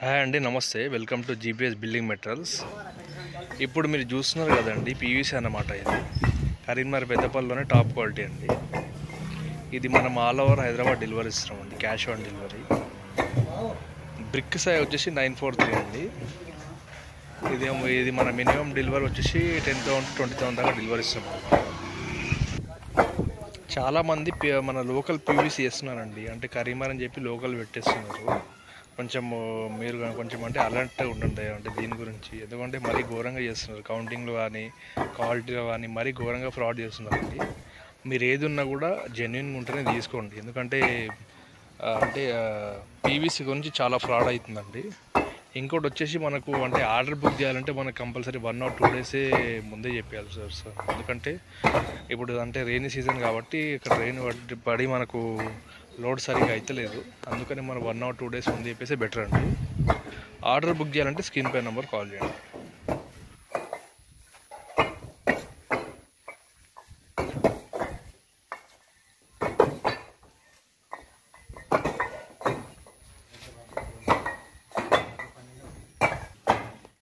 Hi అండి, నమస్తే. Welcome to GPS building materials. ఇప్పుడు మీరు చూస్తున్నారు కదండి, పీవీసీ అన్నమాట. ఇది కరీంనగర్ పెద్దపల్లిలోనే టాప్ క్వాలిటీ అండి. ఇది మనం ఆల్ ఓవర్ హైదరాబాద్ డెలివరీ ఇస్తున్నామండి, cash on delivery. Brick size వచ్చేసి 943 అండి. ఇది మన మినిమం డెలివరీ వచ్చేసి 10,000 to 20,000 దాకా డెలివరీ ఇస్తున్నాం. చాలామంది మన లోకల్ పీవీసీ చేస్తున్నారండి, అంటే కరీంనగర్ అని చెప్పి లోకల్ పెట్టేస్తున్నారు. మీరు కొంచెం అంటే అలర్ట్ ఉండండి అంటే దీని గురించి. ఎందుకంటే మరీ ఘోరంగా చేస్తున్నారు, కౌంటింగ్లో కానీ క్వాలిటీలో కానీ మరీ ఘోరంగా ఫ్రాడ్ చేస్తున్నారండి. మీరు ఏది ఉన్నా కూడా జెన్యున్గా ఉంటేనే తీసుకోండి. ఎందుకంటే పీవీసీ గురించి చాలా ఫ్రాడ్ అవుతుందండి. ఇంకోటి వచ్చేసి మనకు అంటే ఆర్డర్ బుక్ చేయాలంటే మనకు కంపల్సరీ 1 or 2 days ముందే చెప్పాలి సార్. ఎందుకంటే ఇప్పుడు అంటే రెయినీ సీజన్ కాబట్టి ఇక్కడ రెయిన్ పడి మనకు లోడ్ సరిగా అవుతలేదు. అందుకని మనం 1 or 2 days ముందు చెప్పేసి బెటర్ అండి. ఆర్డర్ బుక్ చేయాలంటే స్క్రీన్ పై నెంబర్ కాల్ చేయండి.